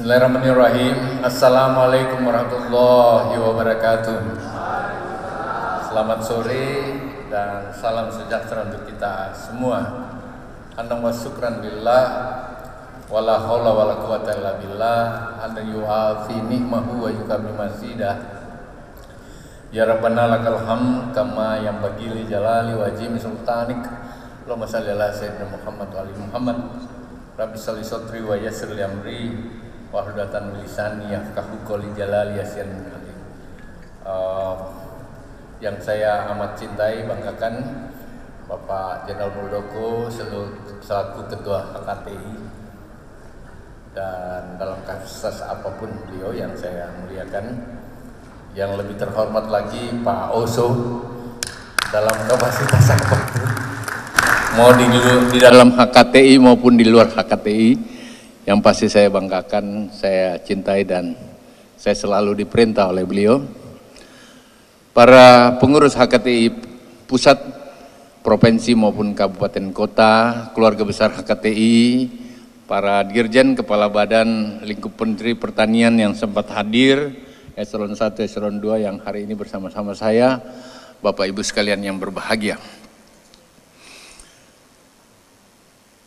Bismillahirrahmanirrahim. Assalamualaikum warahmatullahi wabarakatuh. Selamat sore dan salam sejahtera untuk kita semua. Hamdan wa syukran lillah wala haula wala quwata illa billah an yu'afi ni'mahu wa yukammi mazidah. Ya Rabbana lakal hamd kama yanbaghi li jalali wajhi sultanik. Allahumma shalli ala sayyidina Muhammad wa ali Muhammad. Rabbi shalli sadri wa yassir li amri wahdatan lisani yafqahu qawli jalali yasin alim. Yang saya amat cintai, banggakan Bapak Jenderal Muldoko selaku Ketua HKTI, dan dalam kasus apapun beliau yang saya muliakan. Yang lebih terhormat lagi Pak Oso dalam kapasitas apapun, mau di dalam HKTI maupun di luar HKTI. Yang pasti saya banggakan, saya cintai, dan saya selalu diperintah oleh beliau. Para pengurus HKTI pusat, provinsi maupun kabupaten kota, keluarga besar HKTI, para dirjen, kepala badan, lingkup menteri pertanian yang sempat hadir, eselon 1, eselon 2 yang hari ini bersama-sama saya, Bapak Ibu sekalian yang berbahagia.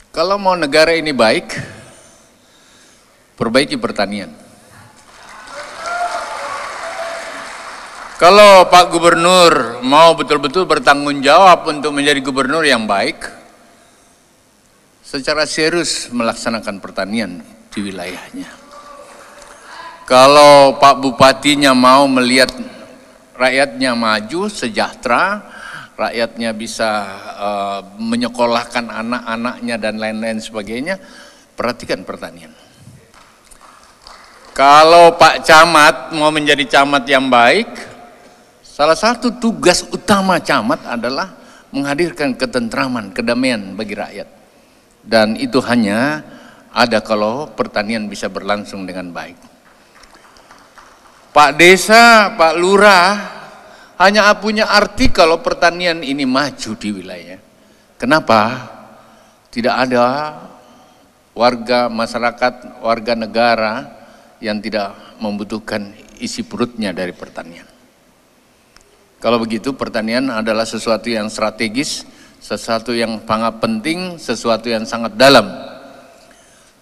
Kalau mau negara ini baik, perbaiki pertanian. Kalau Pak Gubernur mau betul-betul bertanggung jawab untuk menjadi gubernur yang baik, secara serius melaksanakan pertanian di wilayahnya. Kalau Pak Bupatinya mau melihat rakyatnya maju, sejahtera, rakyatnya bisa menyekolahkan anak-anaknya dan lain-lain sebagainya, perhatikan pertanian. Kalau Pak Camat mau menjadi camat yang baik, salah satu tugas utama camat adalah menghadirkan ketentraman, kedamaian bagi rakyat. Dan itu hanya ada kalau pertanian bisa berlangsung dengan baik. Pak Desa, Pak Lurah hanya punya arti kalau pertanian ini maju di wilayah. Kenapa? Tidak ada warga masyarakat, warga negara yang tidak membutuhkan isi perutnya dari pertanian. Kalau begitu, pertanian adalah sesuatu yang strategis, sesuatu yang sangat penting, sesuatu yang sangat dalam.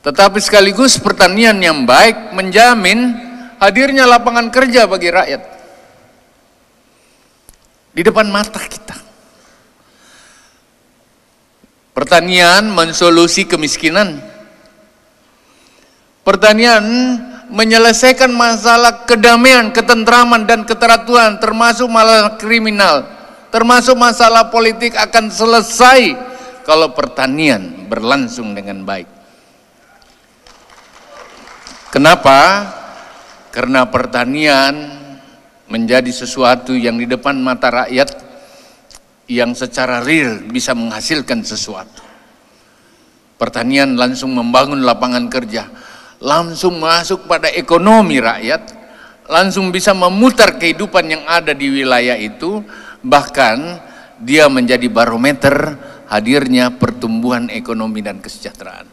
Tetapi sekaligus pertanian yang baik menjamin hadirnya lapangan kerja bagi rakyat di depan mata kita. Pertanian mensolusi kemiskinan. Pertanian menyelesaikan masalah kedamaian, ketentraman, dan keteraturan, termasuk masalah kriminal, termasuk masalah politik akan selesai kalau pertanian berlangsung dengan baik. Kenapa? Karena pertanian menjadi sesuatu yang di depan mata rakyat yang secara real bisa menghasilkan sesuatu. Pertanian langsung membangun lapangan kerja, langsung masuk pada ekonomi rakyat, langsung bisa memutar kehidupan yang ada di wilayah itu, bahkan dia menjadi barometer hadirnya pertumbuhan ekonomi dan kesejahteraan.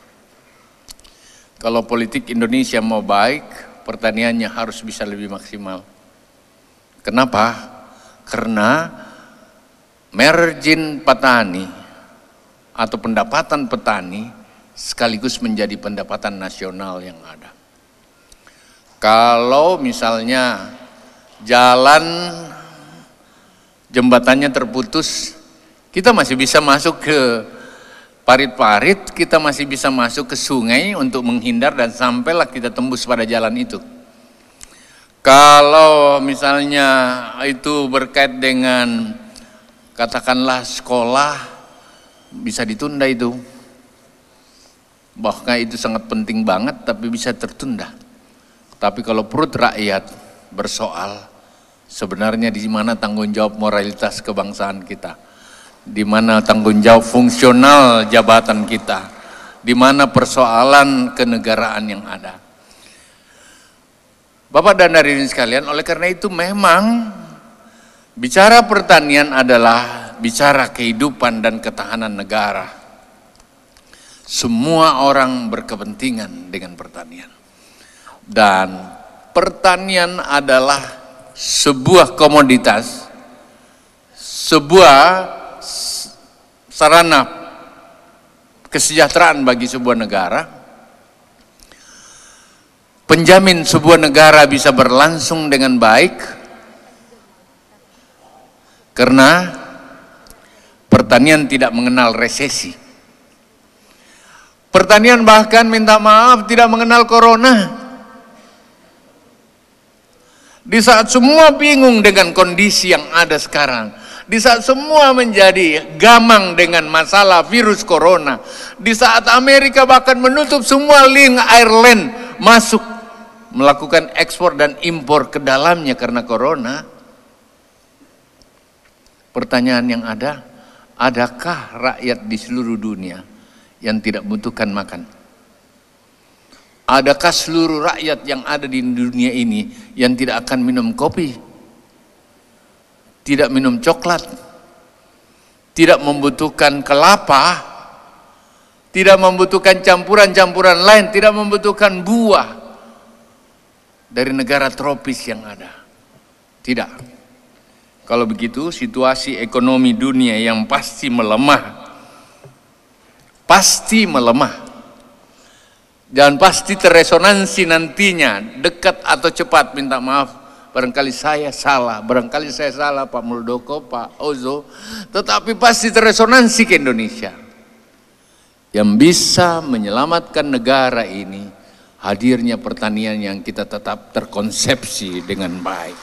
Kalau politik Indonesia mau baik, pertaniannya harus bisa lebih maksimal. Kenapa? Karena margin petani atau pendapatan petani sekaligus menjadi pendapatan nasional yang ada. Kalau misalnya jalan jembatannya terputus, kita masih bisa masuk ke parit-parit, kita masih bisa masuk ke sungai untuk menghindar dan sampailah kita tembus pada jalan itu. Kalau misalnya itu berkait dengan katakanlah sekolah, bisa ditunda itu. Bahkan itu sangat penting banget, tapi bisa tertunda. Tapi kalau perut rakyat bersoal, sebenarnya di mana tanggung jawab moralitas kebangsaan kita, di mana tanggung jawab fungsional jabatan kita, di mana persoalan kenegaraan yang ada. Bapak dan hadirin sekalian, oleh karena itu memang bicara pertanian adalah bicara kehidupan dan ketahanan negara. Semua orang berkepentingan dengan pertanian. Dan pertanian adalah sebuah komoditas, sebuah sarana kesejahteraan bagi sebuah negara, penjamin sebuah negara bisa berlangsung dengan baik, karena pertanian tidak mengenal resesi. Pertanian bahkan minta maaf tidak mengenal corona. Di saat semua bingung dengan kondisi yang ada sekarang, di saat semua menjadi gamang dengan masalah virus corona, di saat Amerika bahkan menutup semua link Ireland masuk melakukan ekspor dan impor ke dalamnya karena corona, pertanyaan yang ada, adakah rakyat di seluruh dunia yang tidak membutuhkan makan? Adakah seluruh rakyat yang ada di dunia ini yang tidak akan minum kopi, tidak minum coklat, tidak membutuhkan kelapa, tidak membutuhkan campuran-campuran lain, tidak membutuhkan buah dari negara tropis yang ada? Tidak. Kalau begitu, situasi ekonomi dunia yang pasti melemah, dan pasti terresonansi nantinya, dekat atau cepat. Minta maaf, barangkali saya salah Pak Muldoko, Pak Ozo, tetapi pasti terresonansi ke Indonesia. Yang bisa menyelamatkan negara ini hadirnya pertanian yang kita tetap terkonsepsi dengan baik.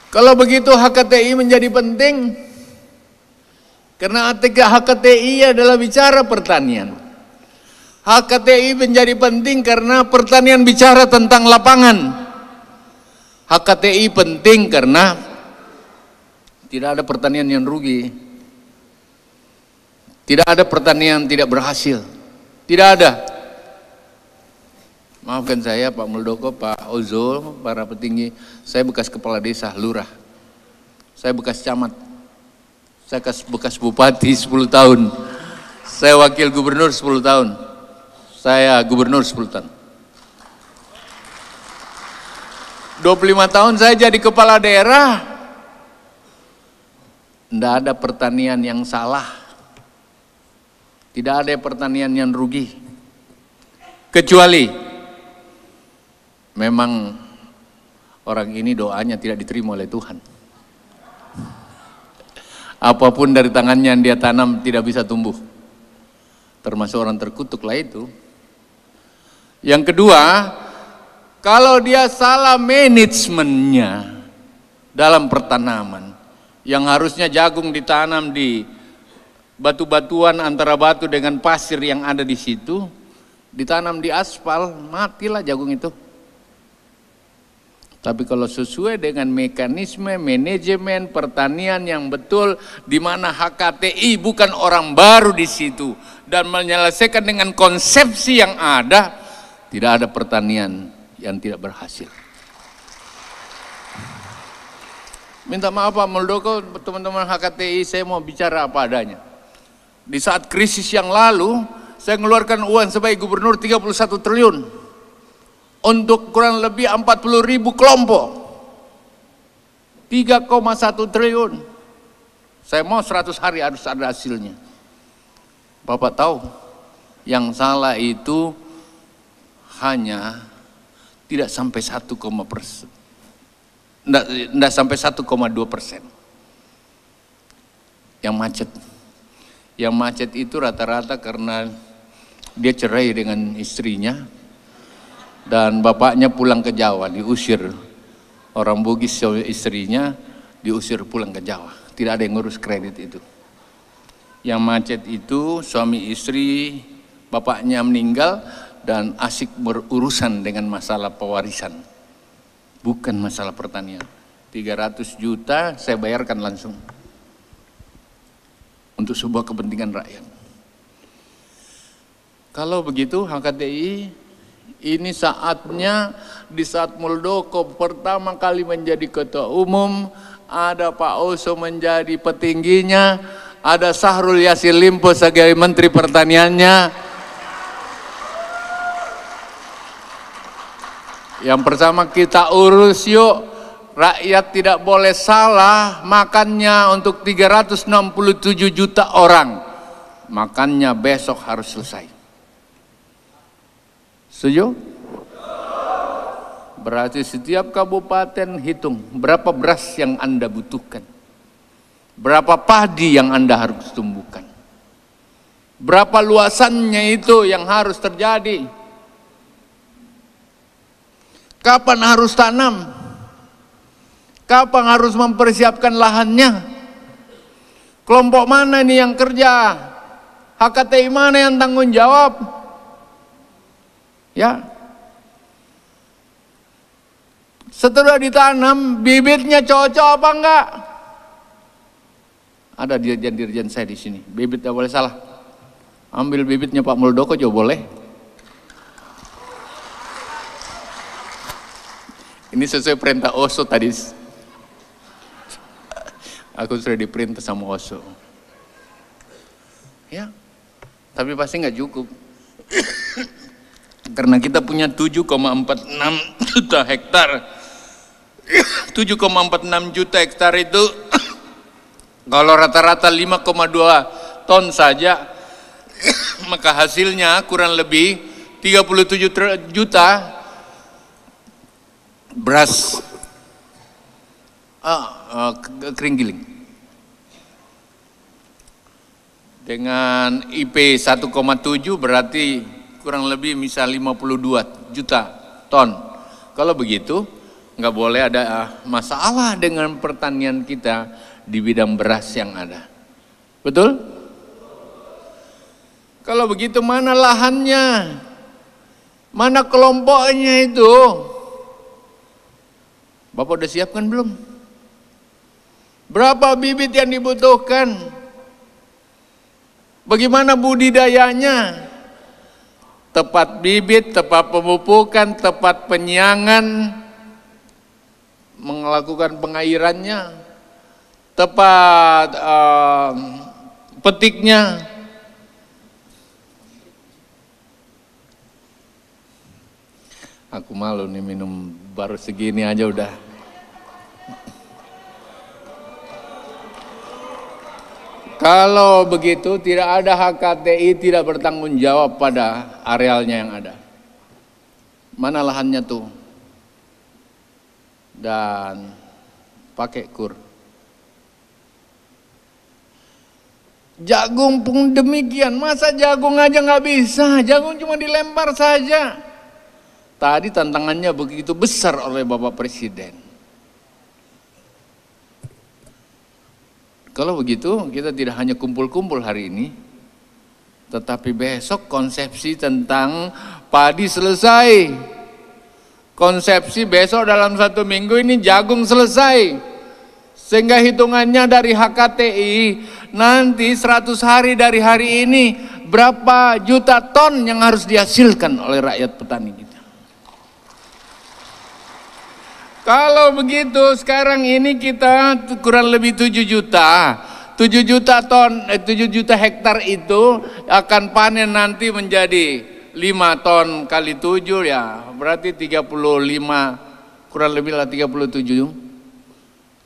Kalau begitu HKTI menjadi penting, karena HKTI adalah bicara pertanian. HKTI menjadi penting karena pertanian bicara tentang lapangan. HKTI penting karena tidak ada pertanian yang rugi. Tidak ada pertanian yang tidak berhasil. Tidak ada. Maafkan saya Pak Muldoko, Pak Ozo, para petinggi. Saya bekas kepala desa, lurah. Saya bekas camat. Saya bekas bupati 10 tahun. Saya wakil gubernur 10 tahun. Saya gubernur 10 tahun. 25 tahun saya jadi kepala daerah. Tidak ada pertanian yang salah. Tidak ada pertanian yang rugi. Kecuali memang orang ini doanya tidak diterima oleh Tuhan. Apapun dari tangannya yang dia tanam tidak bisa tumbuh. Termasuk orang terkutuklah itu. Yang kedua, kalau dia salah manajemennya dalam pertanaman, yang harusnya jagung ditanam di batu-batuan antara batu dengan pasir yang ada di situ, ditanam di aspal, matilah jagung itu. Tapi kalau sesuai dengan mekanisme manajemen pertanian yang betul, di mana HKTI bukan orang baru di situ dan menyelesaikan dengan konsepsi yang ada, tidak ada pertanian yang tidak berhasil. Minta maaf Pak Muldoko, teman-teman HKTI, saya mau bicara apa adanya. Di saat krisis yang lalu, saya mengeluarkan uang sebagai gubernur 31 triliun untuk kurang lebih 40.000 kelompok. 3,1 triliun. Saya mau 100 hari harus ada hasilnya. Bapak tahu, yang salah itu hanya tidak sampai 1,%. Tidak sampai 1,2%. Yang macet itu rata-rata karena dia cerai dengan istrinya dan bapaknya pulang ke Jawa, diusir. Orang Bugis istrinya diusir pulang ke Jawa. Tidak ada yang ngurus kredit itu. Yang macet itu suami istri, bapaknya meninggal dan asik berurusan dengan masalah pewarisan. Bukan masalah pertanian. 300 juta saya bayarkan langsung. Untuk sebuah kepentingan rakyat. Kalau begitu HKTI, ini saatnya di saat Muldoko pertama kali menjadi ketua umum, ada Pak Oso menjadi petingginya, ada Syahrul Yassin Limpo sebagai Menteri Pertaniannya, Yang pertama kita urus yuk, rakyat tidak boleh salah makannya untuk 367 juta orang. Makannya besok harus selesai. Setuju? Berarti setiap kabupaten hitung berapa beras yang Anda butuhkan. Berapa padi yang Anda harus tumbuhkan. Berapa luasannya itu yang harus terjadi. Kapan harus tanam? Kapan harus mempersiapkan lahannya? Kelompok mana nih yang kerja? HKTI mana yang tanggung jawab? Ya. Setelah ditanam, bibitnya cocok apa enggak? Ada dirjen-dirjen saya di sini. Bibit tidak boleh salah. Ambil bibitnya Pak Muldoko juga boleh. Ini sesuai perintah Oso tadi. Aku sudah diperintah sama Oso. Ya, tapi pasti nggak cukup. Karena kita punya 7,46 juta hektar. 7,46 juta hektar itu kalau rata-rata 5,2 ton saja, maka hasilnya kurang lebih 37 juta beras kering giling. Dengan IP 1,7 berarti kurang lebih misal 52 juta ton. Kalau begitu nggak boleh ada masalah dengan pertanian kita di bidang beras yang ada. Betul? Kalau begitu mana lahannya? Mana kelompoknya itu? Bapak udah siapkan belum? Berapa bibit yang dibutuhkan? Bagaimana budidayanya? Tepat bibit, tepat pemupukan, tepat penyiangan, melakukan pengairannya, tepat petiknya. Aku malu nih minum baru segini aja udah. Kalau begitu tidak ada HKTI tidak bertanggung jawab pada arealnya yang ada. Mana lahannya tuh? Dan pakai kur. Jagung pun demikian, masa jagung aja nggak bisa? Jagung cuma dilempar saja. Tadi tantangannya begitu besar oleh Bapak Presiden. Kalau begitu kita tidak hanya kumpul-kumpul hari ini, tetapi besok konsepsi tentang padi selesai. Konsepsi besok dalam 1 minggu ini jagung selesai. Sehingga hitungannya dari HKTI nanti 100 hari dari hari ini berapa juta ton yang harus dihasilkan oleh rakyat petani kita. Kalau begitu sekarang ini kita kurang lebih 7 juta. 7 juta ton, 7 juta hektar itu akan panen nanti menjadi 5 ton kali 7 ya. Berarti 35, kurang lebih lah 37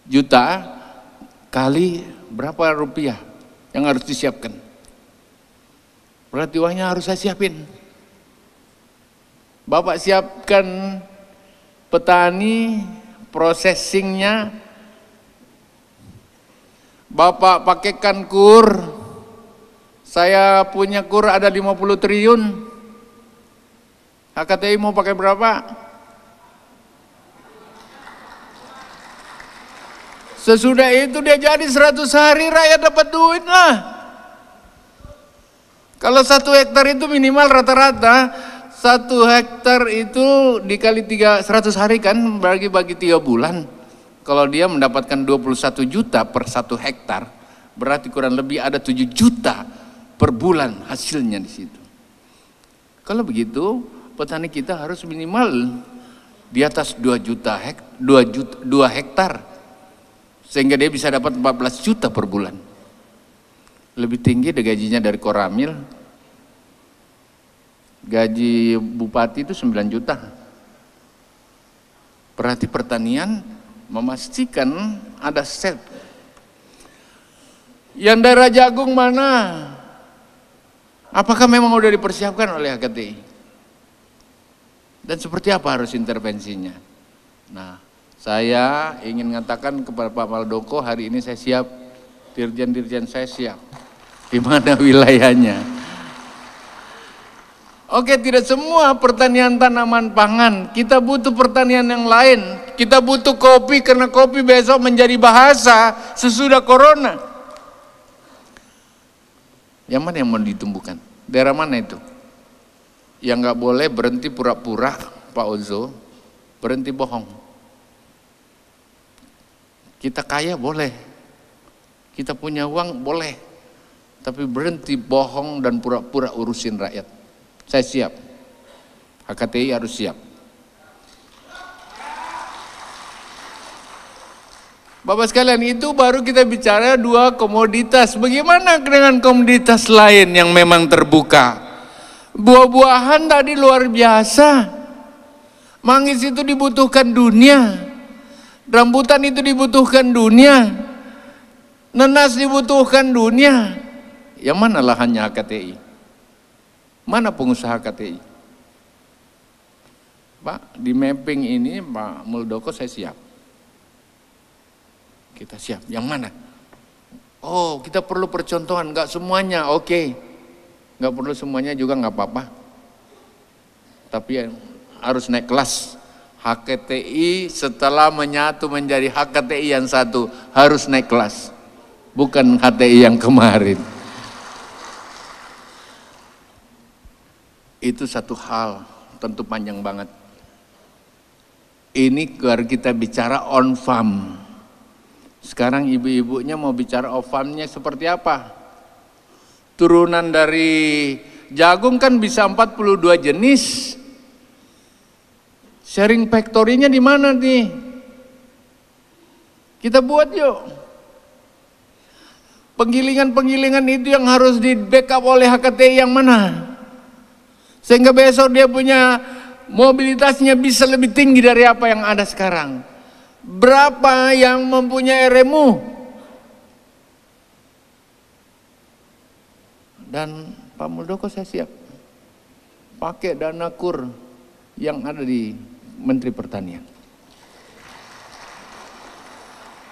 juta kali berapa rupiah yang harus disiapkan. Berarti uangnya harus saya siapin. Bapak siapkan petani, processingnya, Bapak pakaikan kur. Saya punya kur ada 50 triliun. HKTI mau pakai berapa? Sesudah itu dia jadi 100 hari rakyat dapat duit lah. Kalau 1 hektar itu minimal rata-rata 1 hektar itu dikali 100 hari kan bagi 3 bulan. Kalau dia mendapatkan 21 juta per 1 hektar, berarti kurang lebih ada 7 juta per bulan hasilnya di situ. Kalau begitu, petani kita harus minimal di atas 2 hektar. Sehingga dia bisa dapat 14 juta per bulan. Lebih tinggi gajinya dari Koramil. Gaji bupati itu 9 juta. Berarti pertanian memastikan ada set. Yang daerah jagung mana? Apakah memang sudah dipersiapkan oleh HKTI? Dan seperti apa harus intervensinya? Nah, saya ingin mengatakan kepada Pak Muldoko, hari ini saya siap, dirjen-dirjen saya siap. Di mana wilayahnya? Oke, tidak semua pertanian tanaman pangan. Kita butuh pertanian yang lain. Kita butuh kopi karena kopi besok menjadi bahasa sesudah corona. Yang mana yang mau ditumbuhkan? Daerah mana itu? Yang nggak boleh berhenti pura-pura, Pak Ozo, berhenti bohong. Kita kaya boleh, kita punya uang boleh, tapi berhenti bohong dan pura-pura urusin rakyat. Saya siap, HKTI harus siap. Bapak sekalian, itu baru kita bicara dua komoditas. Bagaimana dengan komoditas lain yang memang terbuka? Buah-buahan tadi luar biasa. Manggis itu dibutuhkan dunia. Rambutan itu dibutuhkan dunia. Nanas dibutuhkan dunia. Yang mana lahannya HKTI? Mana pengusaha HKTI? Pak, di mapping ini Pak Muldoko saya siap. Kita siap, yang mana? Oh, kita perlu percontohan, nggak semuanya, oke. Nggak perlu semuanya juga nggak apa-apa. Tapi harus naik kelas. HKTI setelah menyatu menjadi HKTI yang satu, harus naik kelas. Bukan HTI yang kemarin. Itu satu hal, tentu panjang banget. Ini baru kita bicara on farm. Sekarang ibu-ibunya mau bicara off farmnya seperti apa? Turunan dari jagung kan bisa 42 jenis. Sharing factory-nya di mana nih? Kita buat yuk. Penggilingan-penggilingan itu yang harus di backup oleh HKTI yang mana? Sehingga besok dia punya mobilitasnya bisa lebih tinggi dari apa yang ada sekarang. Berapa yang mempunyai RMU? Dan Pak Muldoko saya siap pakai dana KUR yang ada di Menteri Pertanian.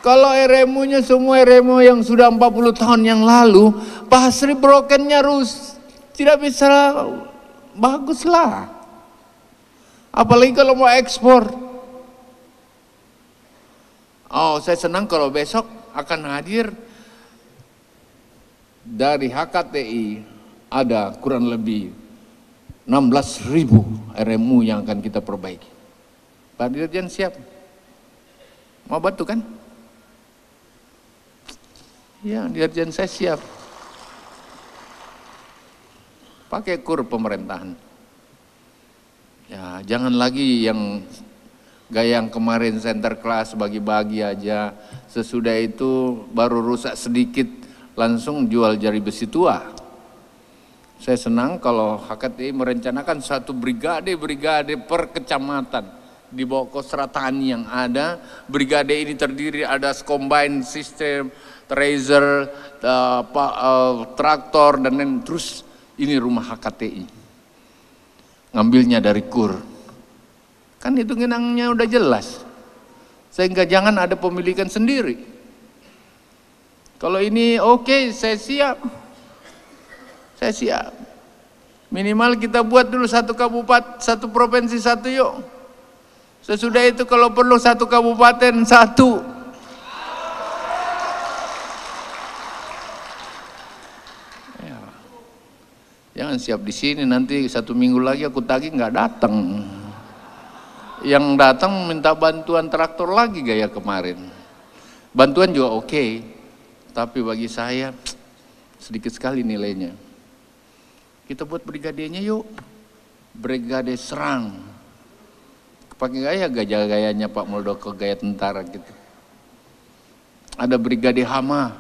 Kalau RMU-nya semua RMU yang sudah 40 tahun yang lalu, Pasri brokennya tidak bisa baguslah. Apalagi kalau mau ekspor. Oh, saya senang kalau besok akan hadir dari HKTI ada kurang lebih 16.000 RMU yang akan kita perbaiki. Pak Dirjen siap? Mau bantu kan? Ya, Dirjen saya siap. Pakai KUR pemerintahan. Ya, jangan lagi yang gaya yang kemarin center class bagi-bagi aja, sesudah itu baru rusak sedikit langsung jual jari besi tua. Saya senang kalau HKTI merencanakan satu brigade per kecamatan di bawah Kostra Tani yang ada. Brigade ini terdiri ada combine system, tracer, traktor dan lain. Terus ini rumah HKTI, ngambilnya dari KUR. Kan hitung-hitungannya udah jelas. Sehingga jangan ada pemilikan sendiri. Kalau ini oke, saya siap. Saya siap. Minimal kita buat dulu satu kabupaten, satu provinsi satu yuk. Sesudah itu kalau perlu satu kabupaten satu. Ya. Jangan siap di sini, nanti 1 minggu lagi aku tagih nggak datang. Yang datang minta bantuan traktor lagi gaya kemarin. Bantuan juga oke, tapi bagi saya sedikit sekali nilainya. Kita buat brigadenya yuk, brigade serang. Pakai gaya-gayanya Pak Muldoko, gaya tentara gitu. Ada brigade hama,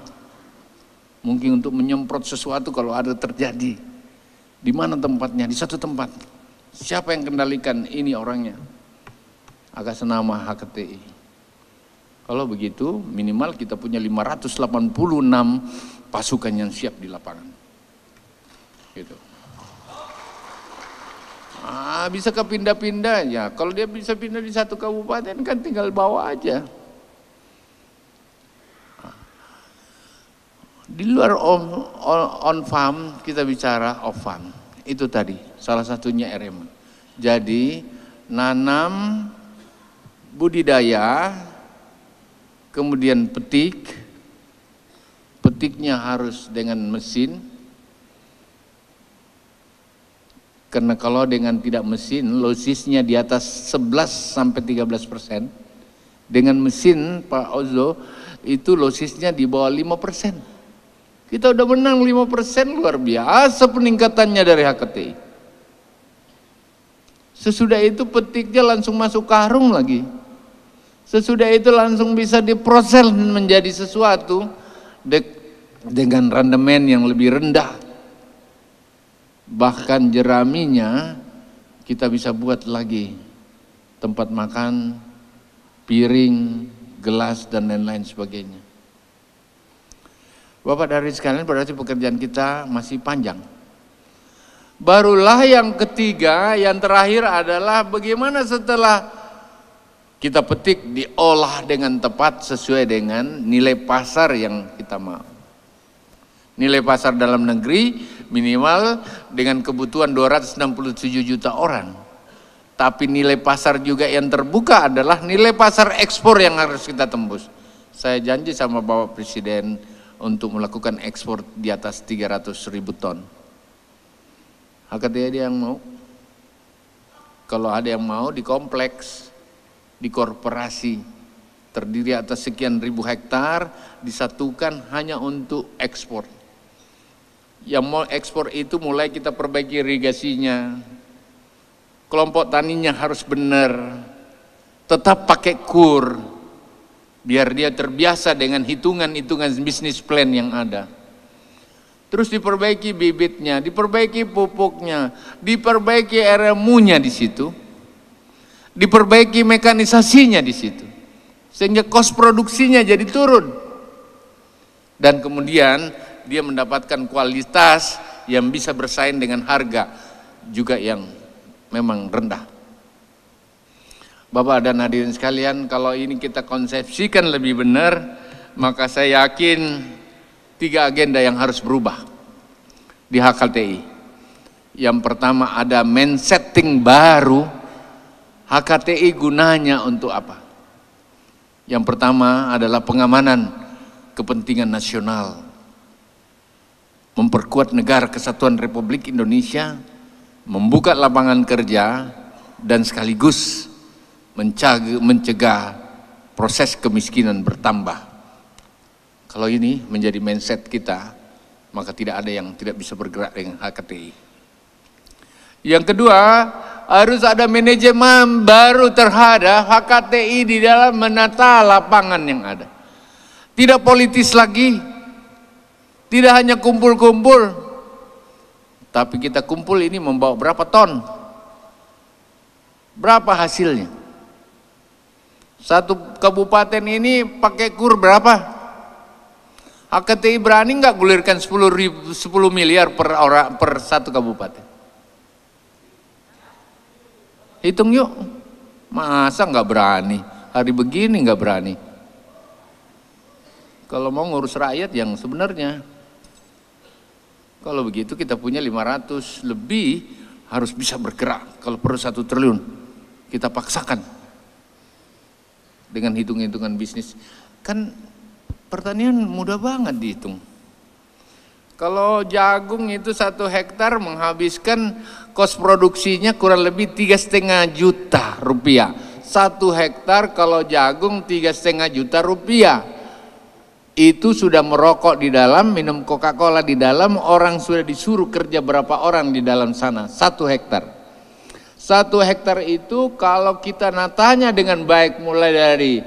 mungkin untuk menyemprot sesuatu kalau ada terjadi. Di mana tempatnya? Di satu tempat. Siapa yang kendalikan? Ini orangnya. atas nama HKTI. Kalau begitu minimal kita punya 586 pasukan yang siap di lapangan. Gitu. Bisa ke pindah-pindah ya. Kalau dia bisa pindah di satu kabupaten kan tinggal bawa aja. Di luar on farm kita bicara off farm. Itu tadi salah satunya RM. Jadi nanam, budidaya, kemudian petiknya harus dengan mesin. Karena kalau dengan tidak mesin, losisnya di atas 11-13%. Dengan mesin, Pak Ozo, itu losisnya di bawah 5%. Kita udah menang 5%, luar biasa peningkatannya dari HKTI. Sesudah itu petiknya langsung masuk karung lagi. Sesudah itu langsung bisa diproses menjadi sesuatu dengan rendemen yang lebih rendah. Bahkan jeraminya kita bisa buat lagi tempat makan, piring, gelas dan lain-lain sebagainya. Bapak dari sekalian, berarti pekerjaan kita masih panjang. Barulah yang ketiga, yang terakhir adalah bagaimana setelah kita petik diolah dengan tepat sesuai dengan nilai pasar yang kita mau. Nilai pasar dalam negeri minimal dengan kebutuhan 267 juta orang. Tapi nilai pasar juga yang terbuka adalah nilai pasar ekspor yang harus kita tembus. Saya janji sama Bapak Presiden untuk melakukan ekspor di atas 300.000 ton. HKTI ada yang mau? Kalau ada yang mau, di kompleks, di korporasi, terdiri atas sekian ribu hektar, disatukan hanya untuk ekspor. Yang mau ekspor itu mulai kita perbaiki irigasinya, kelompok taninya harus benar, tetap pakai kur, biar dia terbiasa dengan hitungan-hitungan bisnis plan yang ada. Terus diperbaiki bibitnya, diperbaiki pupuknya, diperbaiki RMU-nya di situ, diperbaiki mekanisasinya di situ, sehingga kos produksinya jadi turun. Dan kemudian dia mendapatkan kualitas yang bisa bersaing dengan harga juga yang memang rendah. Bapak dan hadirin sekalian, kalau ini kita konsepsikan lebih benar, maka saya yakin 3 agenda yang harus berubah di HKTI. Yang pertama, ada mindsetting baru. HKTI gunanya untuk apa? Yang pertama adalah pengamanan kepentingan nasional, memperkuat negara kesatuan Republik Indonesia, membuka lapangan kerja, dan sekaligus mencegah proses kemiskinan bertambah. Kalau ini menjadi mindset kita, maka tidak ada yang tidak bisa bergerak dengan HKTI. Yang kedua, harus ada manajemen baru terhadap HKTI di dalam menata lapangan yang ada. Tidak politis lagi. Tidak hanya kumpul-kumpul, tapi kita kumpul ini membawa berapa ton? Berapa hasilnya? Satu kabupaten ini pakai kur berapa? HKTI berani nggak gulirkan 10 miliar per orang per satu kabupaten? Hitung yuk. Masa nggak berani? Hari begini nggak berani? Kalau mau ngurus rakyat yang sebenarnya. Kalau begitu kita punya 500 lebih harus bisa bergerak. Kalau perlu 1 triliun kita paksakan dengan hitung-hitungan bisnis. Kan pertanian mudah banget dihitung. Kalau jagung itu 1 hektar menghabiskan kos produksinya kurang lebih 3,5 juta rupiah. 1 hektar kalau jagung 3,5 juta rupiah. Itu sudah merokok di dalam, minum Coca-Cola di dalam, orang sudah disuruh kerja berapa orang di dalam sana. 1 hektar. 1 hektar itu kalau kita natanya dengan baik, mulai dari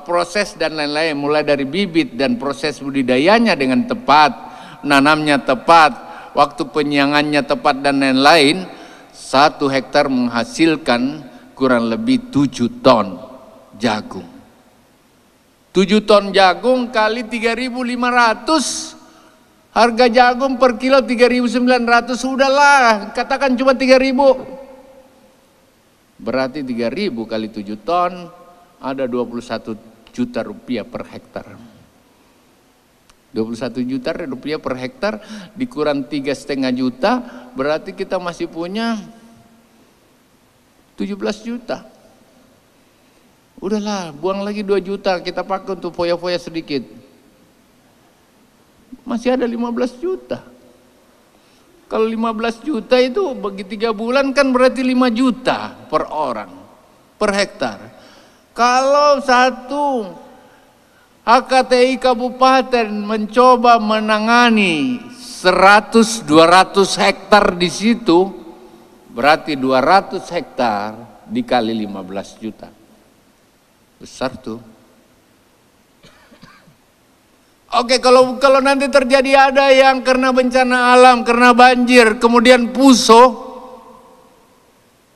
proses dan lain-lain, mulai dari bibit dan proses budidayanya dengan tepat, nanamnya tepat, waktu penyiangannya tepat dan lain-lain, 1 hektar menghasilkan kurang lebih 7 ton jagung. 7 ton jagung kali 3.500, harga jagung per kilo 3.900, sudahlah katakan cuma 3.000. Berarti 3.000 kali 7 ton ada 21 juta rupiah per hektar. 21 juta rupiah per hektar dikurang 3,5 juta, berarti kita masih punya 17 juta. Udahlah, buang lagi 2 juta, kita pakai untuk foya-foya sedikit. Masih ada 15 juta. Kalau 15 juta itu bagi 3 bulan kan berarti 5 juta per orang, per hektar. Kalau satu HKTI kabupaten mencoba menangani 100-200 hektar di situ, berarti 200 hektar dikali 15 juta. Besar tuh. Oke, kalau nanti terjadi ada yang karena bencana alam, karena banjir, kemudian puso,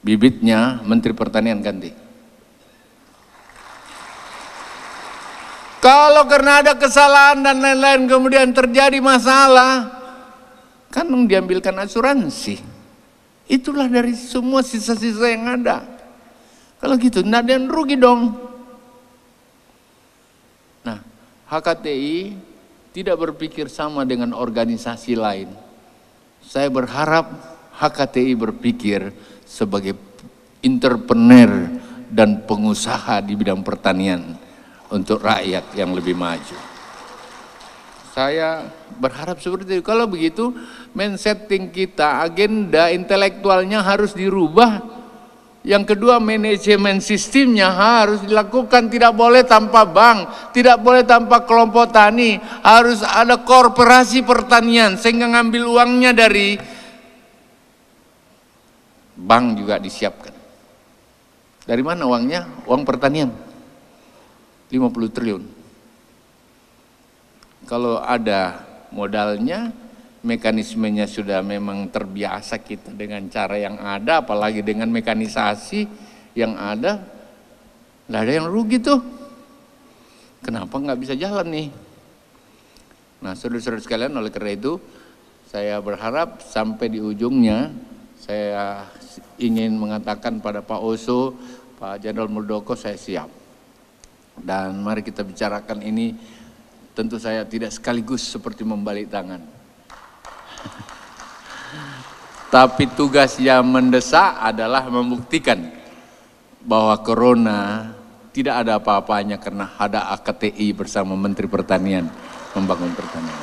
bibitnya Menteri Pertanian ganti. Kalau karena ada kesalahan dan lain-lain kemudian terjadi masalah, kan diambilkan asuransi. Itulah dari semua sisa-sisa yang ada. Kalau gitu, nggak ada yang rugi dong. Nah, HKTI tidak berpikir sama dengan organisasi lain. Saya berharap HKTI berpikir sebagai entrepreneur dan pengusaha di bidang pertanian untuk rakyat yang lebih maju. Saya berharap seperti itu. Kalau begitu, mindsetting kita, agenda intelektualnya harus dirubah. Yang kedua, manajemen sistemnya harus dilakukan, tidak boleh tanpa bank, tidak boleh tanpa kelompok tani, harus ada korporasi pertanian sehingga ngambil uangnya dari bank juga disiapkan. Dari mana uangnya? Uang pertanian 50 triliun. Kalau ada modalnya, mekanismenya sudah memang terbiasa kita dengan cara yang ada, apalagi dengan mekanisasi yang ada, nggak ada yang rugi tuh. Kenapa nggak bisa jalan nih? Nah, saudara-saudara sekalian, oleh karena itu saya berharap sampai di ujungnya saya ingin mengatakan pada Pak Oso, Pak Jenderal Muldoko, saya siap. Dan mari kita bicarakan ini, tentu saya tidak sekaligus seperti membalik tangan. Tapi tugas yang mendesak adalah membuktikan bahwa corona tidak ada apa-apanya karena ada HKTI bersama Menteri Pertanian membangun pertanian.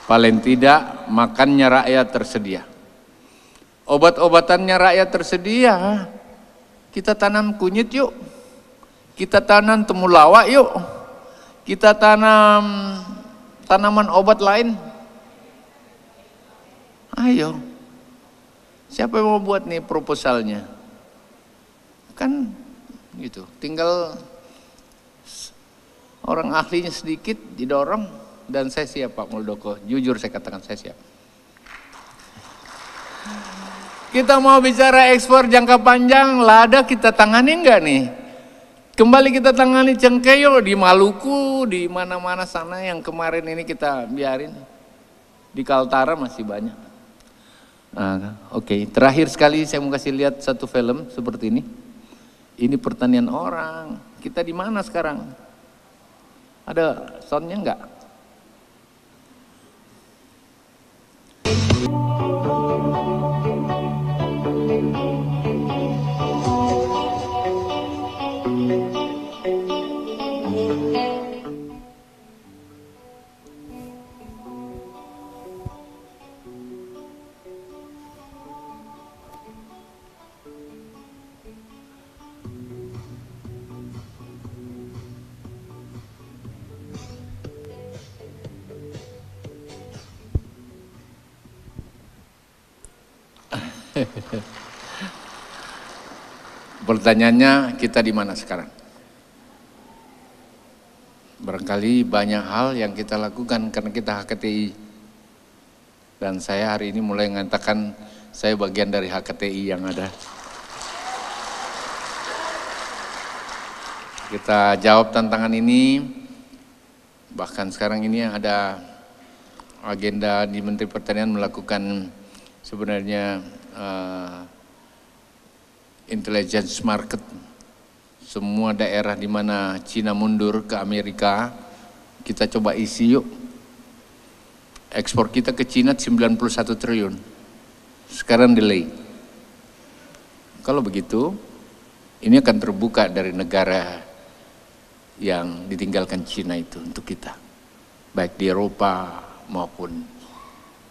Paling tidak makannya rakyat tersedia, obat-obatannya rakyat tersedia. Kita tanam kunyit yuk, kita tanam temulawak yuk, kita tanam tanaman obat lain. Ayo, siapa yang mau buat nih proposalnya? Kan gitu, tinggal orang ahlinya sedikit didorong, dan saya siap Pak Muldoko, jujur saya katakan saya siap. Kita mau bicara ekspor jangka panjang, lada kita tangani enggak nih? Kembali kita tangani cengkeo di Maluku, di mana-mana sana yang kemarin ini kita biarin. Di Kaltara masih banyak. Oke, terakhir sekali saya mau kasih lihat satu film seperti ini. Ini pertanian orang. Kita di mana sekarang? Ada soundnya enggak? Pertanyaannya, kita di mana sekarang? Barangkali banyak hal yang kita lakukan karena kita HKTI. Dan saya hari ini mulai mengatakan saya bagian dari HKTI yang ada. Kita jawab tantangan ini. Bahkan sekarang ini ada agenda di Menteri Pertanian melakukan sebenarnya intelligence market. Semua daerah di mana Cina mundur ke Amerika, kita coba isi yuk. Ekspor kita ke Cina 91 triliun. Sekarang delay. Kalau begitu, ini akan terbuka dari negara yang ditinggalkan Cina itu untuk kita. Baik di Eropa maupun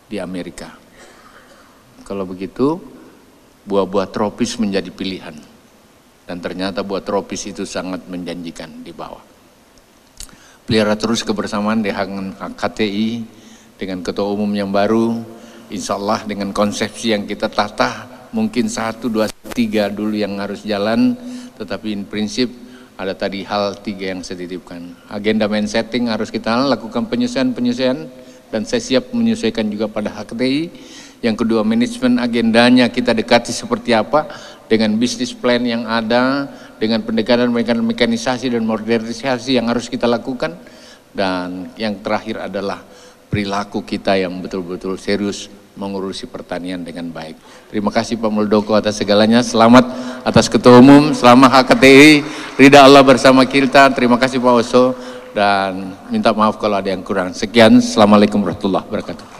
di Amerika. Kalau begitu, buah-buah tropis menjadi pilihan. Dan ternyata buah tropis itu sangat menjanjikan di bawah. Pelihara terus kebersamaan dengan KTI, dengan ketua umum yang baru, insya Allah dengan konsepsi yang kita tata, mungkin 1, 2, 3 dulu yang harus jalan, tetapi in prinsip ada tadi hal 3 yang saya titipkan. Agenda main setting harus kita lakukan penyesuaian-penyesuaian, dan saya siap menyesuaikan juga pada KTI. Yang kedua, manajemen agendanya kita dekati seperti apa, dengan bisnis plan yang ada, dengan pendekatan mekanisasi dan modernisasi yang harus kita lakukan. Dan yang terakhir adalah perilaku kita yang betul-betul serius mengurusi pertanian dengan baik. Terima kasih Pak Muldoko atas segalanya. Selamat atas Ketua Umum, selamat HKTI, ridha Allah bersama kita. Terima kasih Pak Oso, dan minta maaf kalau ada yang kurang. Sekian, Assalamualaikum warahmatullahi wabarakatuh.